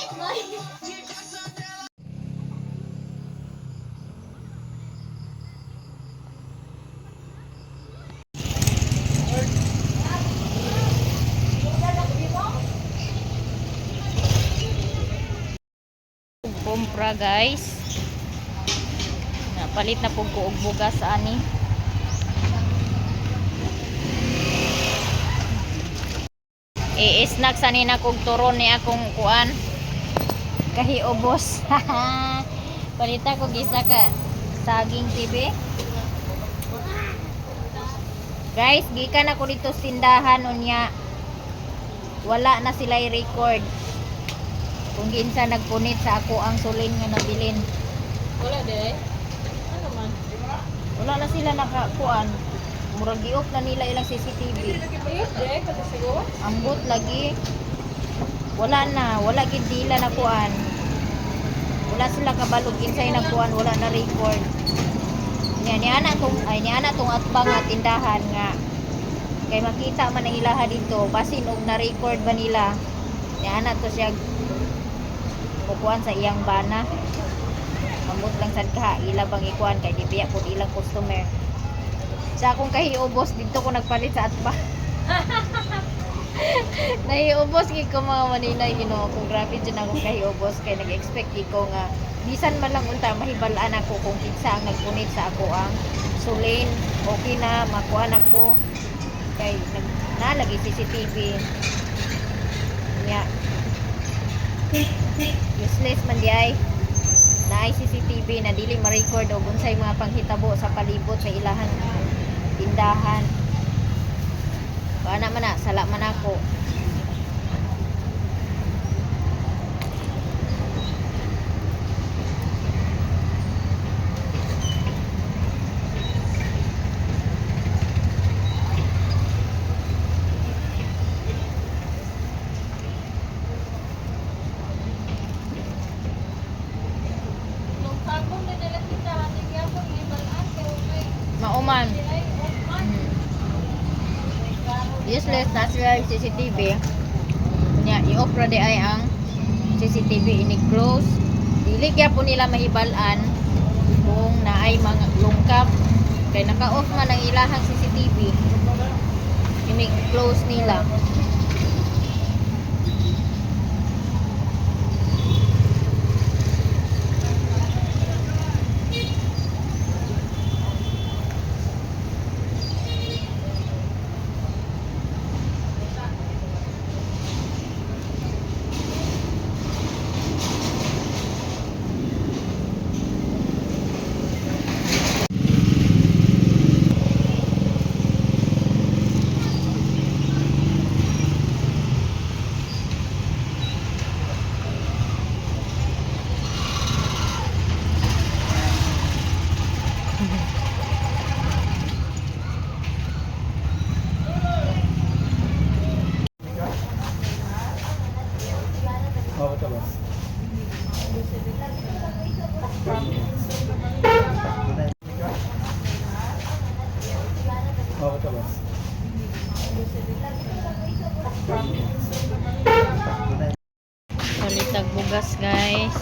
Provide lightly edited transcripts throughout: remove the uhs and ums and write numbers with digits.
Kumpra guys. Napalit na pug ko og bugas ani. I-snack sanin akong turon ni akong kuan. Kahiubos. Palita ko gisa ka saging TV. Guys, gikan ako dito sa tindahan unya. Wala na sila i-record. Kung ginsa nagpunit sa ako ang sulin nga nabilin. Wala de. Ano man? Wala na sila nakakuan. Murag giop na nila ilang CCTV. De, kasi siguro. Ambot lagi. Wala gid dila na kuan. Wala sila kabalog insay na kuan, wala na record. Ni ana tong atbang nga tindahan nga kay makita man ang ilaha dito basin og na record ba nila. Ni ana to siya kukuan sa iyang bana. Ambot lang sad ka ila bang ikuan kay di biya pud ilang customer. Sa akong kahiubos dito ko nagpalit sa atbang. Nahiubos gid ko mga Manila, Ginoo ko. Grabe dyan akong kahiubos kay nag-expect ko nga bisan man lang unta mahibalaan ako kung kinsa ang nagpunit sa ako ang sulin. Okay na makuan ako kay nalagi CCTV nya. Useless man di ay naay CCTV na dili ma-record og unsay mga panghitabo sa palibot sa ilahan tindahan. Paana man na, sala man ako. Mauman. Useless na sila yung CCTV. Nya i-off ra di ay ang CCTV ini close. Dili kaya po nila mahibalan kung naay mga lungkap kay naka-off man ang ilahang CCTV. Ini close nila. Palit bugas guys.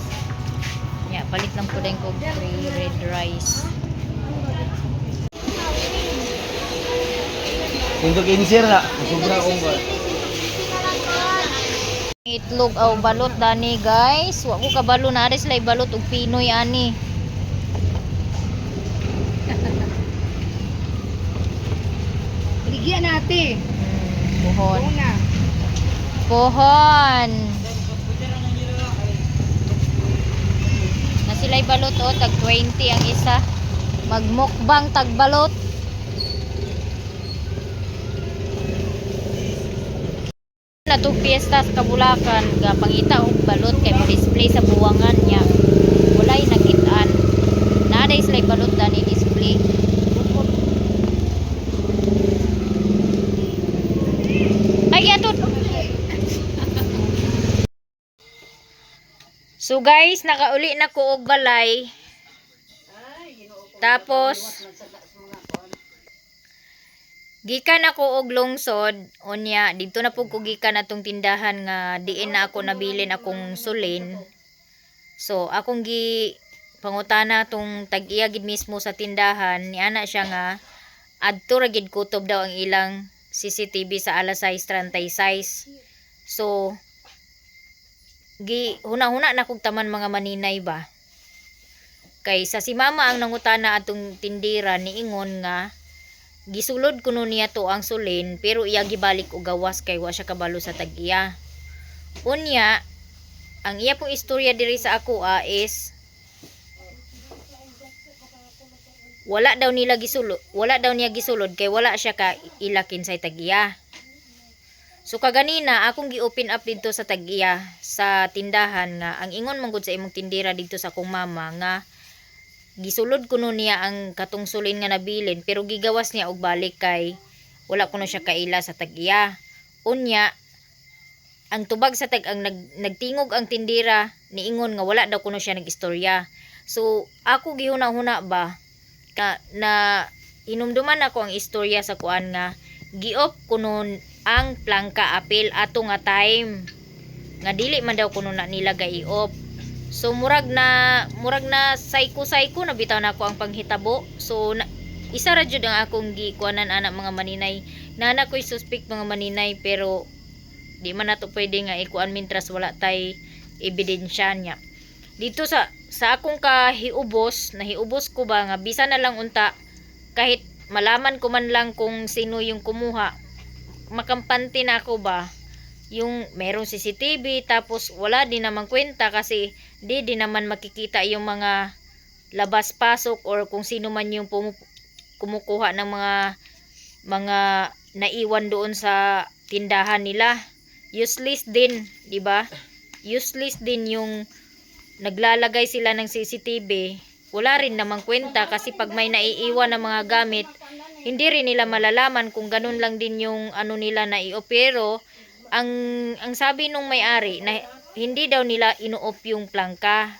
Ya, palit lang po din ko free red rice. Untuk insir na, sobra ongga. Itlog aw balot dani guys. Wa ko kabalo na ares lay balot og Pinoy ani. Ligyan natin. Pohon. Una. Pohon. Na sila'y balot o tag 20 ang isa. Magmukbang tag balot. Na to fiesta sa Kabulakan ga pangita og balot kay mo display sa buwangan niya. Walay nakit-an. Naaday sila'y balot dani display. Ay ato. So guys, nakauli na ko og balay. Gikan ako og lungsod, unya dito na pud ko gikan atong tindahan nga diin na ako nabilin akong sulin. So akong gi pangutana tong tag-iya gid mismo sa tindahan, ni ana siya nga adto ra gid kutob daw ang ilang CCTV sa alas 6:36. So gi huna-huna na kog taman mga maninay ba. Kay sa si mama ang nangutana atong tindira niingon nga gisulod kuno niya to ang sulin pero iya gibalik og gawas kay wa siya kabalo sa tag-iya. Unya, ang iya pong istorya diri sa ako is wala daw niya gisulod kay wala siya ka ilakin sa tag-iya. So kaganina akong gi-open up dito sa tag-iya sa tindahan nga ang ingon man gud sa imong tindira dito sa akong mama nga gisulod kuno niya ang katong sulin nga nabilin pero gigawas niya og balik kay wala kuno siya kaila sa tag-iya. Unya ang tubag sa nagtingog ang tindira niingon nga wala daw kuno siya nagistorya. So ako gihuna-huna ba na inumduman ako ang istorya sa kuan nga giop kuno ang plangka apil ato nga time nga dili man daw kuno na nila gaiop. So murag na psycho na bitaw na ako ang panghitabo. So isa ra jud ang akong gikuanan anak mga maninay. Nana ko'y suspect mga maninay pero di man nato pwede nga ikuan mintras wala tay ebidensya niya. Dito sa akong nahiubos ko ba nga bisa na lang unta kahit malaman ko man lang kung sino yung kumuha. Makampante na ako ba yung merong CCTV tapos wala din naman kwenta kasi di naman makikita yung mga labas pasok or kung sino man yung kumukuha ng mga naiwan doon sa tindahan nila. Useless din, di ba? Useless din yung naglalagay sila ng CCTV. Wala rin namang kwenta kasi pag may naiiwan ng mga gamit, hindi rin nila malalaman kung ganun lang din yung ano nila naiopero. Ang sabi nung may-ari na hindi daw nila inuop yung plangka.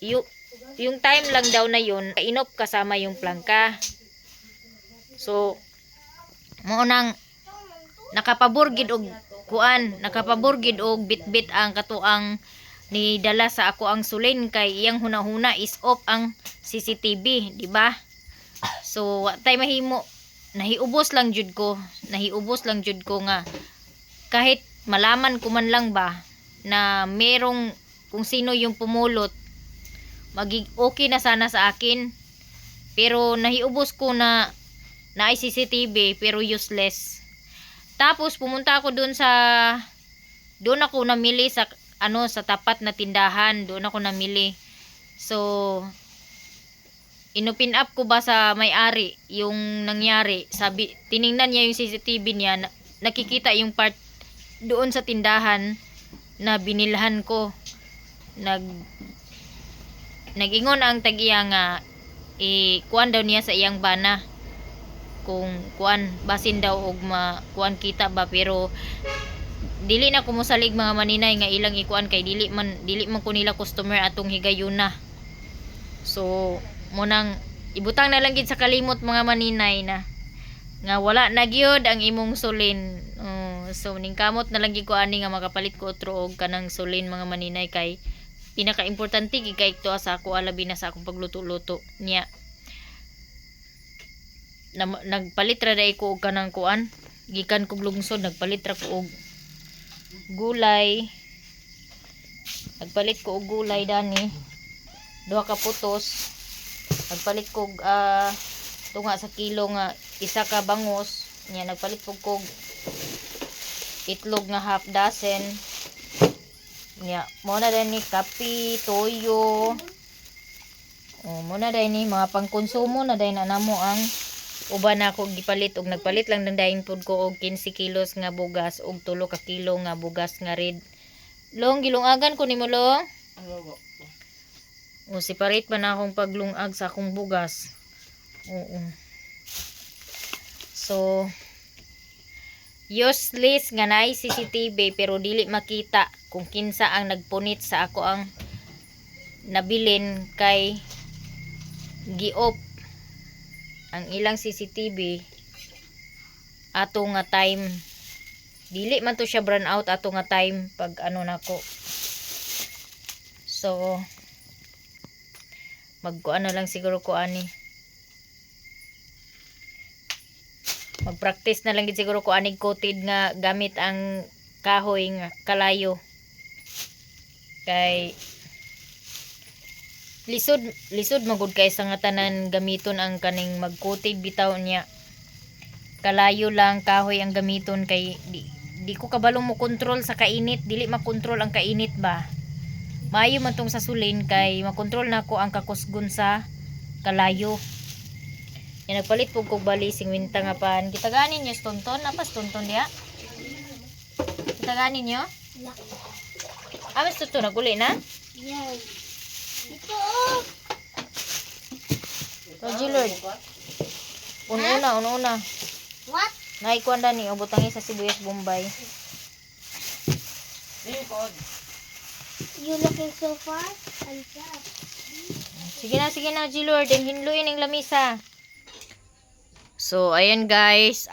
Yung time lang daw na yun, inop kasama yung plangka. So, mo nang nakapaburgid og bitbit ang katuang ni dala sa ako ang sulin kay iyang hunahuna is off ang CCTV, di ba? So, wa tay mahimo. Nahiubos lang jud ko nga kahit malaman ko man lang ba na merong kung sino yung pumulot, okay na sana sa akin. Pero nahiubos ko na ay CCTV pero useless. Tapos pumunta ako doon ako namili sa sa tapat na tindahan, doon ako namili. So inupin up ko ba sa may-ari yung nangyari. Sabi, tiningnan niya yung CCTV niya, nakikita yung part doon sa tindahan na binilhan ko. Nagingon ang tag-iya nga kuan daw niya sa iyang bana kung kuan basin daw og kuan kita ba pero dili na ko mosalig mga maninay nga ilang ikuan kay dili man ko nila customer atong higayuna. So munang ibutang na lang gid sa kalimot mga maninay na nga wala na gyud ang imong sulin. So ningkamot na lang gid ko ani nga makapalit ko otro og kanang sulin mga maninay kay pinaka-importante gid kay to sa ako alabi na sa akong pagluto-luto niya. Nagpalit ra dai ko og kanang kuan gikan kog lungsod, nagpalit ra ko og gulay. Nagpalit ko og gulay dani 2 ka putos. Nagpalit kog tunga sa kilo nga 1 ka bangus nya. Nagpalit kog itlog nga half dozen nya. Mo na din ni kape, toyo, mo na din ni mga pangkonsumo na din na namo ang uban ako gipalit og nagpalit lang ng daing pud ko og 15 kilos nga bugas og 3 ka kilo nga bugas nga red. Long gilungagan ko nimo long. O separate pa na akong paglungag sa akong bugas. Oo. So useless nga naay CCTV pero dili makita kung kinsa ang nagpunit sa ako ang nabilin kay giop ang ilang CCTV ato nga time. Dili man to siya burn out ato nga time pag ano nako. So magkuan na lang siguro ko ani. Mag-practice na lang gid siguro ko anig coated nga gamit ang kahoy nga kalayo. Kay lisod magud kay sa nga tanan gamiton ang kaning mag-coated bitaw niya. Kalayo lang kahoy ang gamiton kay di ko kabalo mo control sa kainit, dili makontrol ang kainit ba. Maayo man tong sa sulin kay makontrol nako ang kakusgon sa kalayo. Yan nagpalit pug kog bali 50 nga pan. Kitaganin niyo stonton, apas stonton diha. Kitaganin niyo? Amas tuto na guli na? Yes. Ito. Lord Lord. Una. What? Naikuan ni ubutang sa sibuyas Bombay. You looking so far? I'm sad. Sige na, G-Lord. Hinluin ang lamisa. So, ayan guys.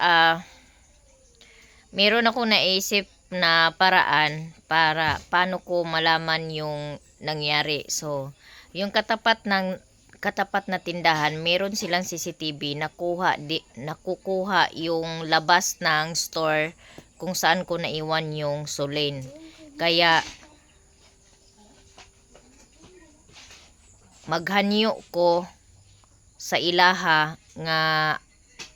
Meron ako naisip na paraan para paano ko malaman yung nangyari. So, yung katapat na tindahan, meron silang CCTV nakukuha yung labas ng store kung saan ko naiwan yung sulin. Kaya maghanyo ko sa ilaha nga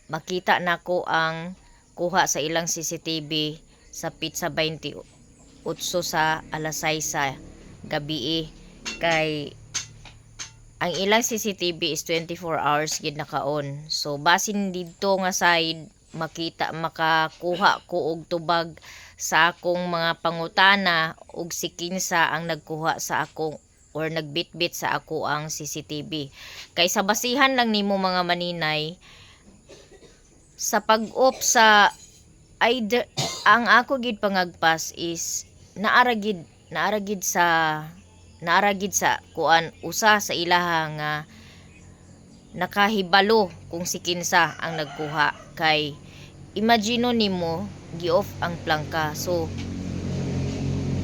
makita nako ang kuha sa ilang CCTV sa Pizza 28 sa alas 6 sa gabi kay ang ilang CCTV is 24 hours gid naka-on. So basin didto nga side makakuha ko og tubag sa akong mga pangutana og si kinsa ang nagkuha sa akong or nagbitbit sa ako ang CCTV. Kay sa basihan lang nimo mga maninay sa pag-off sa either ang ako gid pangagpas is naaragid sa kuan usa sa ilaha nga nakahibalo kung si kinsa ang nagkuha. Kay imagino nimo gi-off ang plangka, so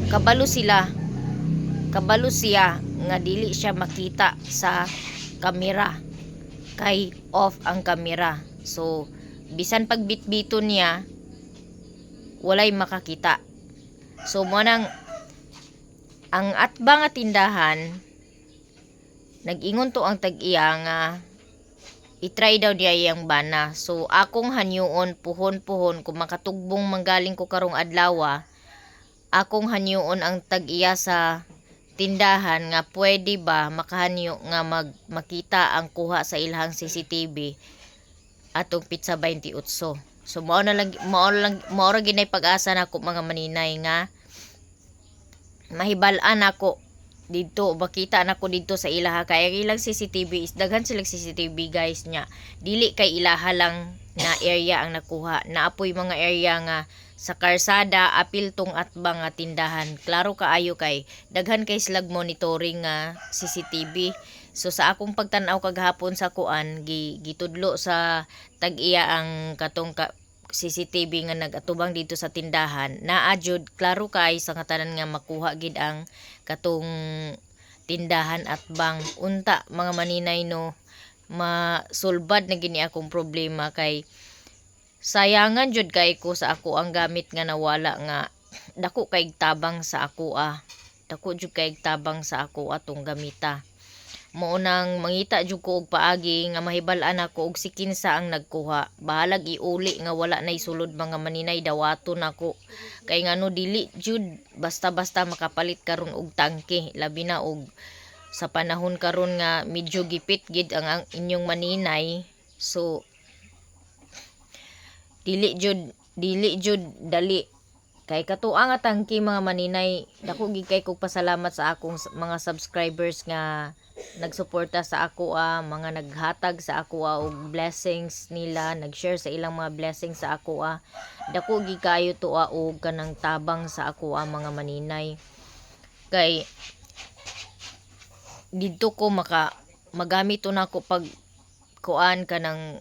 kabalo siya nga dili siya makita sa kamera kay off ang kamera. So bisan pagbitbiton niya walay makakita. So mo nang ang atba nga tindahan nag-ingon to ang tag-iya nga i-try daw diya iyang bana. So akong hanyuon puhon kung makatugbong manggaling ko karong adlaw, akong hanyuon ang tag-iya sa tindahan nga pwede ba makahanyo nga makita ang kuha sa ilhang CCTV atong Pizza 28. So mao ra ginay pag-asa nako mga maninay nga mahibal-an ako dito, makita nako dito sa ilaha kay ang ilang CCTV is daghan silang CCTV guys nya. Dili kay ilaha lang na area ang nakuha. Naapoy mga area nga sa karsada apil tong atbang nga tindahan. Klaro kaayo kay daghan kay slag monitoring nga CCTV. So sa akong pagtan-aw kagahapon sa kuan gitudlo sa tag-iya ang katong CCTV nga nagatubang dito sa tindahan. Naadjud klaro kay sa katanan nga makuha gid ang katong tindahan at bang unta mga maninay no masulbad na gini akong problema kay sayangan jud kay ko sa ako ang gamit nga nawala nga dako kay tabang sa ako dako jud kay tabang sa ako atong gamita. Mao nang mangita jud ko og paagi nga mahibal-an ako og si kinsa ang nagkuha. Bahalag iuli nga wala nay sulod mga maninay dawaton ako. Kay ngano dili jud basta-basta makapalit karon og tangke labi na og sa panahon karon nga medyo gipit gid ang inyong maninay. So dili jud dali kay katuang nga tangke mga maninay. Dako gid kay kog pasalamat sa akong mga subscribers nga nagsuporta sa ako mga naghatag sa ako og blessings nila, nag-share sa ilang mga blessings sa ako dako gi kayo to og kanang tabang sa ako mga maninay. Kay didto ko magamit to nako pag kuan kanang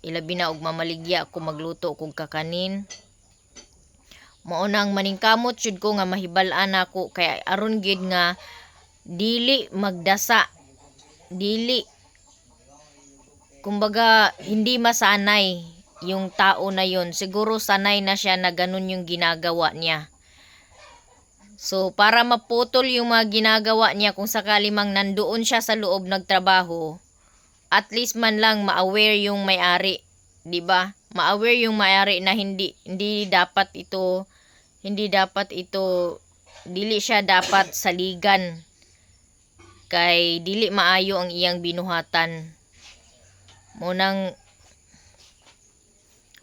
ilabi na og mamaligya ako magluto kog kakanin. Mao nang maningkamot jud ko nga mahibal-an ako kay aron gid nga dili magdasa, dili kumbaga hindi masanay yung tao na yun. Siguro sanay na siya na ganun yung ginagawa niya. So para maputol yung mga ginagawa niya kung sakali mang nandoon siya sa loob nagtrabaho, at least man lang ma-aware yung may-ari, 'di ba? Ma-aware yung may-ari na hindi dapat ito dili siya dapat saligan kay dili maayo ang iyang binuhatan. Munang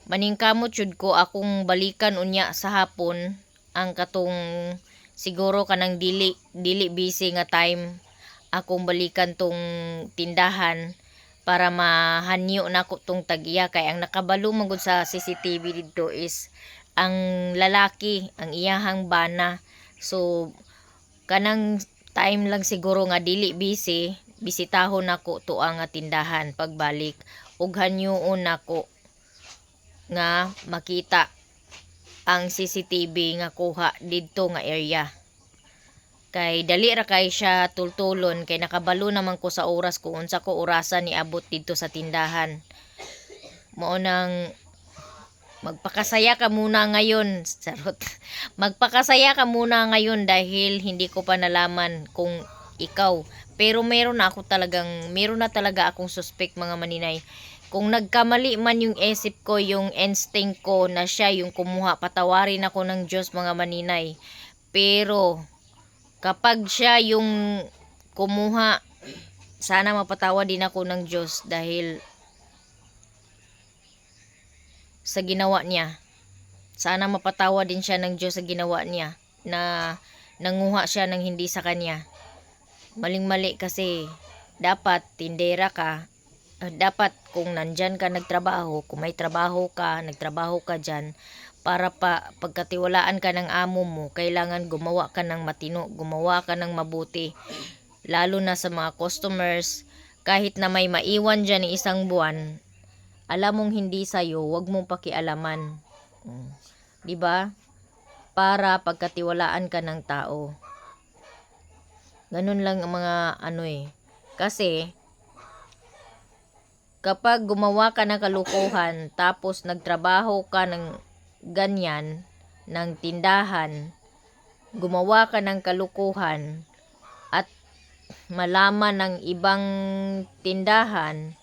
maningkamot jud ko akong balikan unya sa hapon ang katong siguro kanang dili busy nga time akong balikan tong tindahan para mahanyo nako tong tag-iya kay ang nakabalo man gud sa CCTV dito is ang lalaki, ang iyahang bana. So kanang time lang siguro nga dili busy, bisitahon nako tuang nga tindahan pagbalik ug hanyoon nako nga makita ang CCTV nga kuha didto nga area. Kay dali ra kay siya tultulon kay nakabalo naman ko sa oras kung unsa ko orasan ni abot didto sa tindahan. Mao nang magpakasaya ka muna ngayon. Sarot. Magpakasaya ka muna ngayon dahil hindi ko pa nalaman kung ikaw. Pero meron na talaga akong suspect mga maninay. Kung nagkamali man yung isip ko, yung instinct ko na siya yung kumuha, patawarin ako ng Diyos mga maninay. Pero kapag siya yung kumuha, sana mapatawa din ako ng Diyos dahil sa ginawa niya. Sana mapatawa din siya ng Diyos sa ginawa niya na nanguha siya ng hindi sa kanya. Maling-mali kasi dapat tindera ka. Dapat kung nandyan ka nagtrabaho, kung may trabaho ka, nagtrabaho ka dyan, para pagkatiwalaan ka ng amo mo, kailangan gumawa ka ng matino, gumawa ka ng mabuti. Lalo na sa mga customers, kahit na may maiwan dyan ni isang buwan, alam mong hindi sa'yo, wag mong pakialaman. Diba? Para pagkatiwalaan ka ng tao. Ganun lang ang mga Kasi, kapag gumawa ka ng kalukuhan, tapos nagtrabaho ka ng ganyan, ng tindahan, gumawa ka ng kalukuhan, at malaman ng ibang tindahan,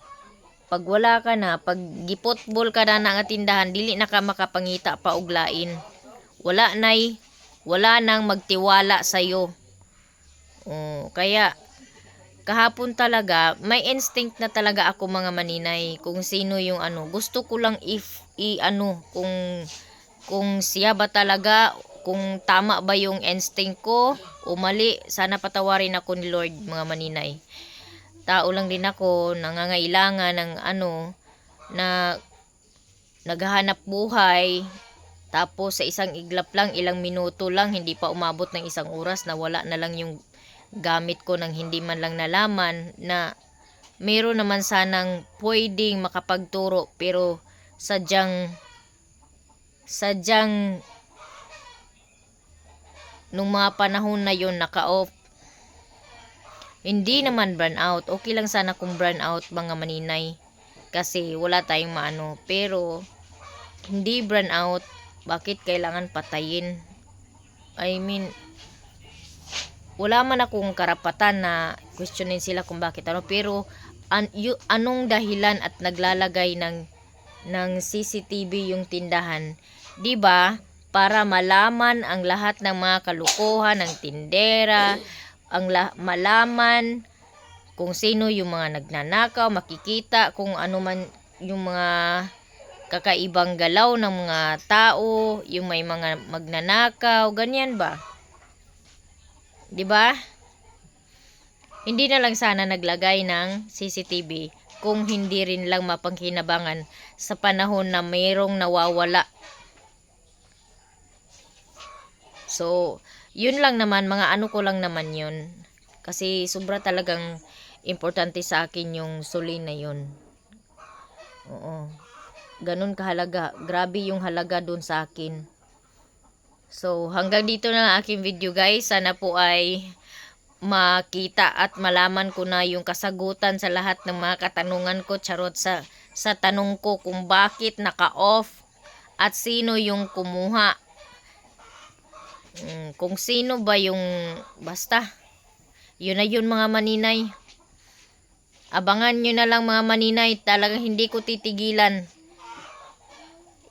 pag wala ka na, pag gipotbol ka na nga tindahan, dili na ka makapangita pa og lain. Wala nang magtiwala sa'yo. Kaya, kahapon talaga, may instinct na talaga ako mga maninay, kung sino yung Gusto ko lang kung siya ba talaga, kung tama ba yung instinct ko, o mali, sana patawarin ako ni Lord mga maninay. Tao lang din ako, nangangailangan ng na naghahanap buhay, tapos sa isang iglap lang, ilang minuto lang, hindi pa umabot ng isang oras na wala na lang yung gamit ko nang hindi man lang nalaman na meron naman sanang pwedeng makapagturo pero sadyang nung mga panahon na yon naka-off. Hindi naman burn out. Okay lang sana kung burn out mga maninay. Kasi wala tayong maano. Pero hindi burn out. Bakit kailangan patayin? I mean, wala man akong karapatan na questionin sila kung bakit Pero anong dahilan at naglalagay ng CCTV yung tindahan? 'Di ba? Para malaman ang lahat ng mga kalukuhan ng tindera, malaman kung sino yung mga nagnanakaw, makikita kung ano man yung mga kakaibang galaw ng mga tao, yung may mga magnanakaw, ganyan ba? 'Di ba? Hindi na lang sana naglagay ng CCTV kung hindi rin lang mapangkinabangan sa panahon na mayroong nawawala. So, yun lang naman, mga ko lang naman yun. Kasi sobra talagang importante sa akin yung suli na yun. Oo. ganun kahalaga. Grabe yung halaga dun sa akin. So, hanggang dito na ang aking video guys. Sana po ay makita at malaman ko na yung kasagutan sa lahat ng mga katanungan ko. Charot sa tanong ko kung bakit naka-off at sino yung kumuha. Kung sino ba yung basta. Yun na yun mga maninay. Abangan nyo na lang mga maninay. Talagang hindi ko titigilan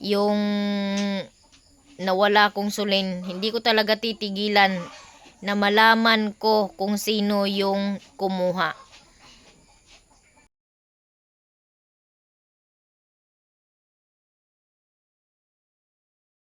yung nawala kong sulin. Hindi ko talaga titigilan na malaman ko kung sino yung kumuha.